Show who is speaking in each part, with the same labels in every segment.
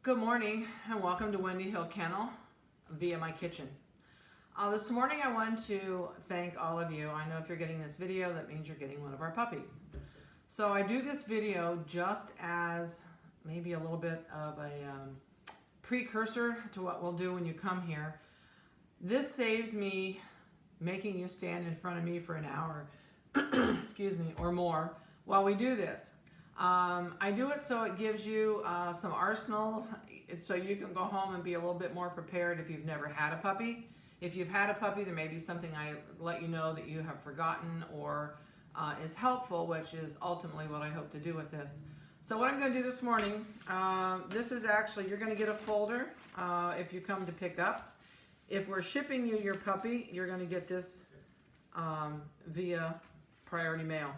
Speaker 1: Good morning and welcome to Wendy Hill Kennel via my kitchen. This morning I want to thank all of you. I know if you're getting this video, that means you're getting one of our puppies. So I do this video just as maybe a little bit of a precursor to what we'll do when you come here. This saves me making you stand in front of me for an hour, excuse me, or more while we do this. I do it so it gives you some arsenal so you can go home and be a little bit more prepared if you've never had a puppy. If you've had a puppy, there may be something I let you know that you have forgotten or is helpful, which is ultimately what I hope to do with this. So what I'm going to do this morning, this is actually, you're going to get a folder if you come to pick up. If we're shipping you your puppy, you're going to get this via priority mail.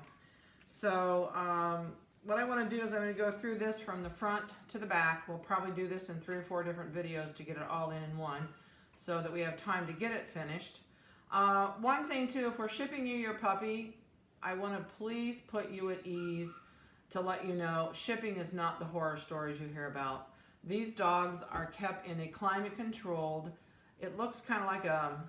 Speaker 1: So what I want to do is I'm going to go through this from the front to the back. We'll probably do this in 3 or 4 different videos to get it all in one so that we have time to get it finished. One thing too, if we're shipping you your puppy, I want to please put you at ease to let you know shipping is not the horror stories you hear about. These dogs are kept in a climate controlled, it looks kind of like a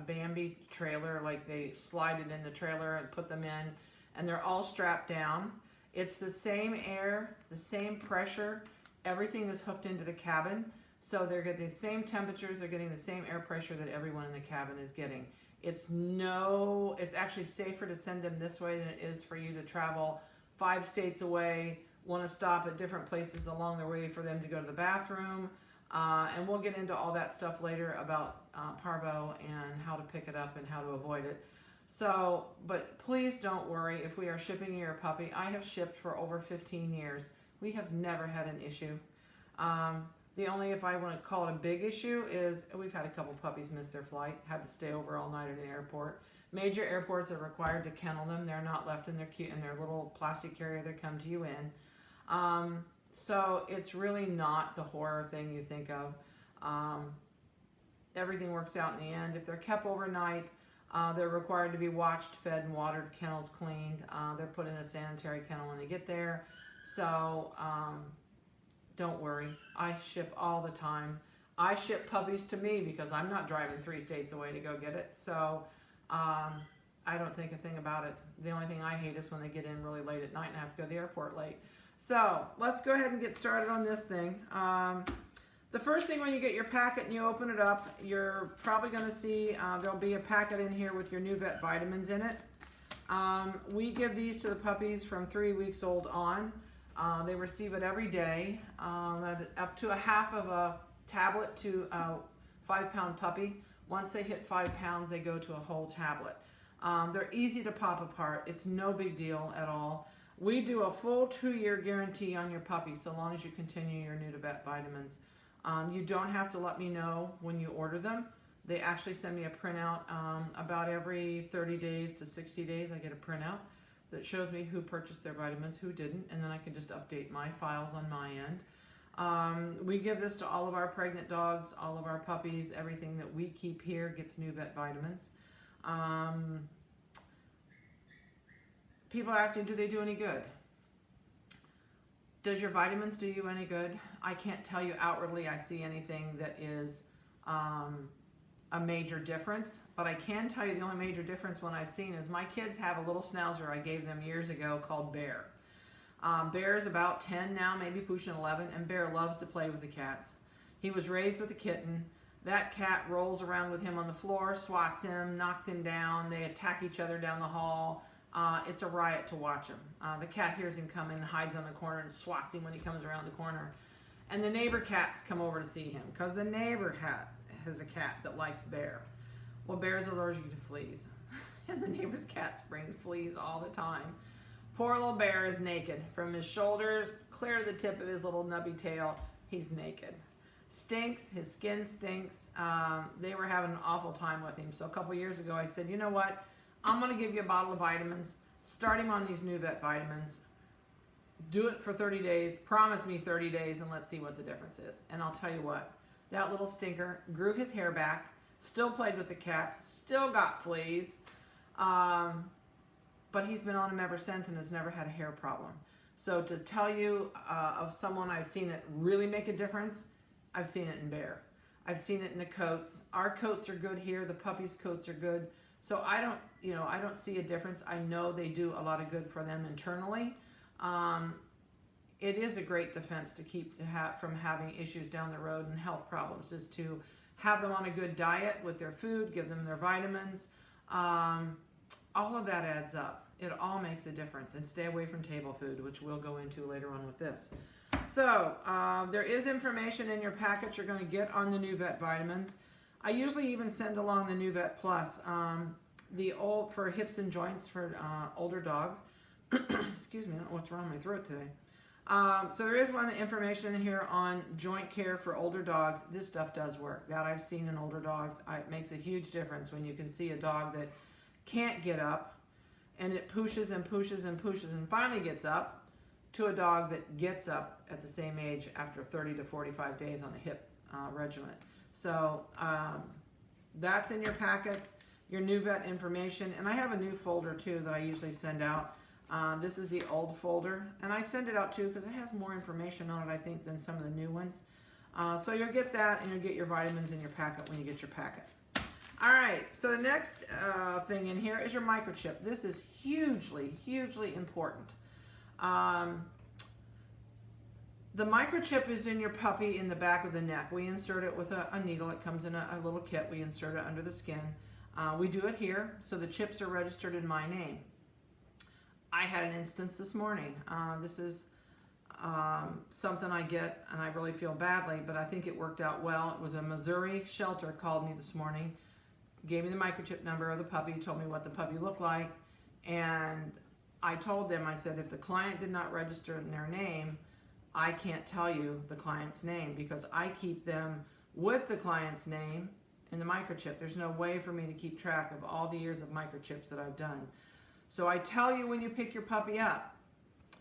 Speaker 1: Bambi trailer, like they slide it in the trailer and put them in, and they're all strapped down. It's the same air, the same pressure, everything is hooked into the cabin, so they're getting the same temperatures, they're getting the same air pressure that everyone in the cabin is getting. It's actually safer to send them this way than it is for you to travel 5 states away, want to stop at different places along the way for them to go to the bathroom, and we'll get into all that stuff later about parvo and how to pick it up and how to avoid it. So, but please don't worry if we are shipping you your puppy. I have shipped for over 15 years. We have never had an issue. The only, if I want to call it a big issue, is we've had a couple puppies miss their flight, had to stay over all night at an airport. Major airports are required to kennel them. They're not left in their little plastic carrier they come to you in. So it's really not the horror thing you think of. Everything works out in the end. If they're kept overnight, they're required to be watched, fed, and watered, kennels cleaned. They're put in a sanitary kennel when they get there. So don't worry. I ship all the time. I ship puppies to me because I'm not driving 3 states away to go get it. So I don't think a thing about it. The only thing I hate is when they get in really late at night and I have to go to the airport late. So let's go ahead and get started on this thing. The first thing when you get your packet and you open it up, you're probably going to see there'll be a packet in here with your NuVet vitamins in it. We give these to the puppies from 3 weeks old on. They receive it every day, up to a half of a tablet to a 5-pound puppy. Once they hit 5 pounds, they go to a whole tablet. They're easy to pop apart. It's no big deal at all. We do a full 2-year guarantee on your puppy so long as you continue your NuVet vitamins. You don't have to let me know when you order them. They actually send me a printout about every 30 days to 60 days. I get a printout that shows me who purchased their vitamins, who didn't, and then I can just update my files on my end. We give this to all of our pregnant dogs, all of our puppies. Everything that we keep here gets NuVet vitamins. People ask me, do they do any good? Does your vitamins do you any good? I can't tell you outwardly I see anything that is a major difference, but I can tell you the only major difference one I've seen is my kids have a little schnauzer I gave them years ago called Bear. Bear is about 10 now, maybe pushing 11, and Bear loves to play with the cats. He was raised with a kitten. That cat rolls around with him on the floor, swats him, knocks him down. They attack each other down the hall. It's a riot to watch him. The cat hears him coming, hides on the corner, and swats him when he comes around the corner. And the neighbor cats come over to see him because the neighbor cat has a cat that likes Bear. Well, Bear's allergic to fleas, and the neighbor's cats bring fleas all the time. Poor little Bear is naked. From his shoulders clear to the tip of his little nubby tail, he's naked. Stinks, his skin stinks. They were having an awful time with him. So a couple years ago I said, you know what? I'm going to give you a bottle of vitamins. Start him on these NuVet vitamins. Do it for 30 days. Promise me 30 days and let's see what the difference is. And I'll tell you what, that little stinker grew his hair back, still played with the cats, still got fleas, but he's been on them ever since and has never had a hair problem. So to tell you of someone I've seen it really make a difference, I've seen it in Bear. I've seen it in the coats. Our coats are good here. The puppies' coats are good. So I don't see a difference. I know they do a lot of good for them internally. It is a great defense to keep from having issues down the road and health problems, is to have them on a good diet with their food, give them their vitamins. All of that adds up. It all makes a difference. And stay away from table food, which we'll go into later on with this. So there is information in your packet you're going to get on the NuVet vitamins. I usually even send along the NuVet Plus, for hips and joints for older dogs. Excuse me, I don't know what's wrong with my throat today. So there is one information here on joint care for older dogs. This stuff does work. That I've seen in older dogs. It makes a huge difference when you can see a dog that can't get up and it pushes and pushes and pushes and finally gets up, to a dog that gets up at the same age after 30 to 45 days on a hip regimen. So that's in your packet, your NuVet information. And I have a new folder too that I usually send out. This is the old folder, and I send it out too because it has more information on it, I think, than some of the new ones. So you'll get that, and you'll get your vitamins in your packet when you get your packet. All right, so the next thing in here is your microchip. This is hugely, hugely important. The microchip is in your puppy in the back of the neck. We insert it with a needle. It comes in a little kit. We insert it under the skin. We do it here, so the chips are registered in my name. I had an instance this morning. This is something I get, and I really feel badly, but I think it worked out well. It was a Missouri shelter called me this morning, gave me the microchip number of the puppy, told me what the puppy looked like, and I told them, I said, if the client did not register in their name, I can't tell you the client's name because I keep them with the client's name in the microchip. There's no way for me to keep track of all the years of microchips that I've done. So I tell you, when you pick your puppy up,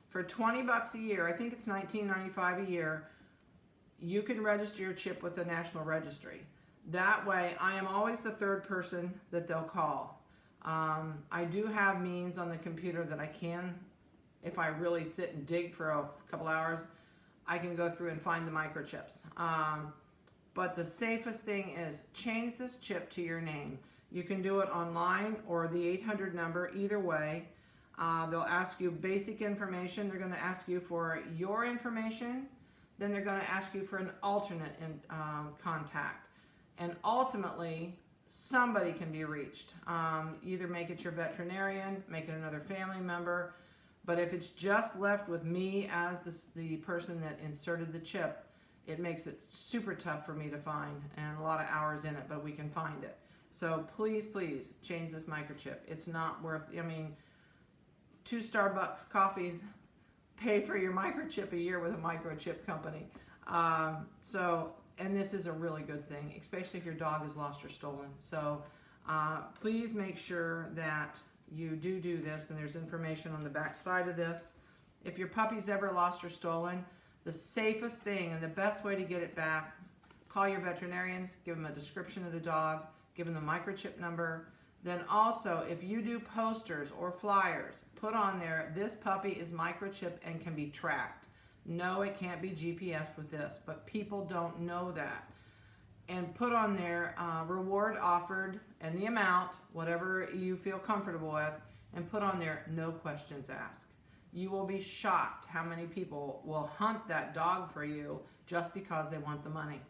Speaker 1: for $20 a year, I think it's $19.95 a year, you can register your chip with the National Registry. That way, I am always the third person that they'll call. I do have means on the computer that I can, if I really sit and dig for a couple hours, I can go through and find the microchips. But the safest thing is change this chip to your name. You can do it online or the 800 number, either way. They'll ask you basic information. They're going to ask you for your information. Then they're going to ask you for an alternate contact. And ultimately, somebody can be reached. Either make it your veterinarian, make it another family member. But if it's just left with me as the person that inserted the chip, it makes it super tough for me to find and a lot of hours in it, but we can find it. So please, please change this microchip. It's not worth, 2 Starbucks coffees pay for your microchip a year with a microchip company. And this is a really good thing, especially if your dog is lost or stolen. So please make sure that you do this, and there's information on the back side of this. If your puppy's ever lost or stolen, the safest thing and the best way to get it back, call your veterinarians, give them a description of the dog, give them the microchip number. Then also, if you do posters or flyers, put on there, this puppy is microchipped and can be tracked. No, it can't be GPSed with this, but people don't know that. And put on there, reward offered and the amount, whatever you feel comfortable with, and put on there, no questions asked. You will be shocked how many people will hunt that dog for you just because they want the money.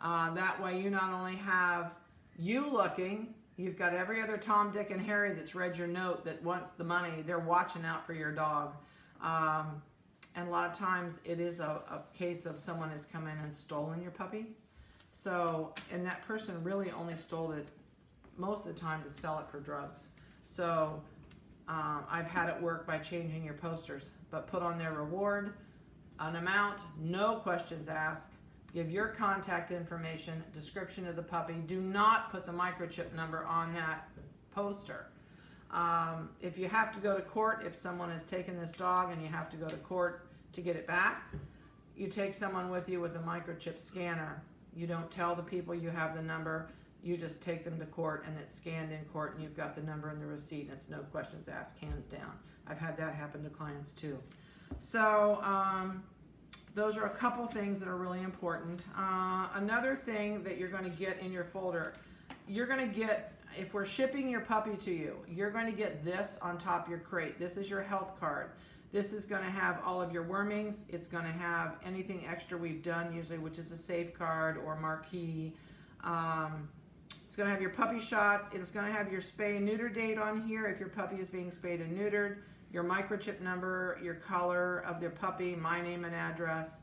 Speaker 1: That way you not only have you looking, you've got every other Tom, Dick, and Harry that's read your note that wants the money. They're watching out for your dog. And a lot of times it is a case of someone has come in and stolen your puppy. So, and that person really only stole it most of the time to sell it for drugs. So I've had it work by changing your posters, but put on their reward, an amount, no questions asked. Give your contact information, description of the puppy. Do not put the microchip number on that poster. If you have to go to court, if someone has taken this dog and you have to go to court to get it back, you take someone with you with a microchip scanner. You don't tell the people you have the number. You just take them to court and it's scanned in court and you've got the number and the receipt and it's no questions asked, hands down. I've had that happen to clients too. So those are a couple things that are really important. Another thing that you're going to get in your folder, you're going to get, if we're shipping your puppy to you, you're going to get this on top of your crate. This is your health card. This is going to have all of your wormings. It's going to have anything extra we've done usually, which is a safeguard or marquee. It's going to have your puppy shots. It's going to have your spay and neuter date on here if your puppy is being spayed and neutered, your microchip number, your color of their puppy, my name and address,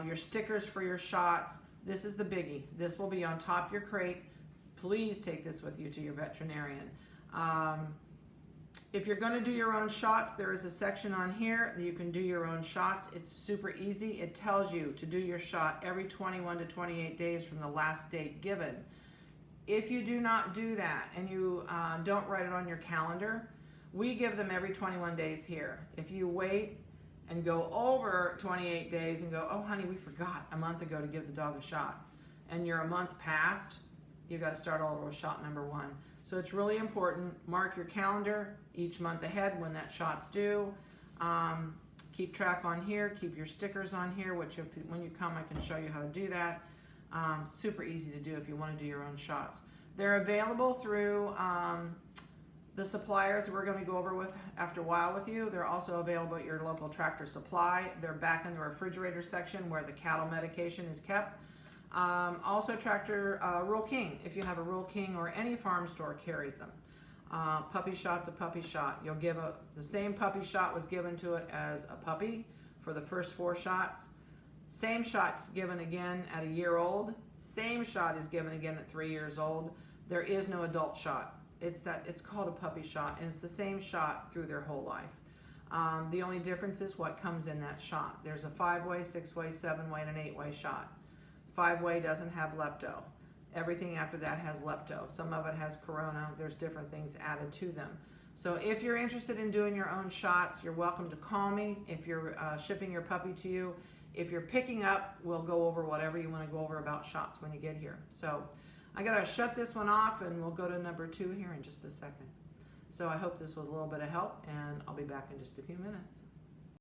Speaker 1: your stickers for your shots. This is the biggie. This will be on top of your crate. Please take this with you to your veterinarian. If you're going to do your own shots, there is a section on here that you can do your own shots. It's super easy. It tells you to do your shot every 21 to 28 days from the last date given. If you do not do that and you don't write it on your calendar, we give them every 21 days here. If you wait and go over 28 days and go, oh honey, we forgot a month ago to give the dog a shot, and you're a month past, you've got to start all over with shot number 1. So it's really important. Mark your calendar each month ahead when that shot's due. Keep track on here. Keep your stickers on here, which when you come, I can show you how to do that. Super easy to do if you want to do your own shots. They're available through the suppliers we're going to go over with after a while with you. They're also available at your local Tractor Supply. They're back in the refrigerator section where the cattle medication is kept. Also Tractor Rural King, if you have a Rural King or any farm store carries them. Puppy shot's a puppy shot. You'll give the same puppy shot was given to it as a puppy for the first 4 shots. Same shot's given again at a year old. Same shot is given again at 3 years old. There is no adult shot. It's called a puppy shot, and it's the same shot through their whole life. The only difference is what comes in that shot. There's a 5-way, 6-way, 7-way, and an 8-way shot. 5-way doesn't have lepto. Everything after that has lepto. Some of it has corona. There's different things added to them. So if you're interested in doing your own shots, you're welcome to call me. If you're shipping your puppy to you, if you're picking up, we'll go over whatever you want to go over about shots when you get here. So I gotta shut this one off and we'll go to number 2 here in just a second. So I hope this was a little bit of help, and I'll be back in just a few minutes.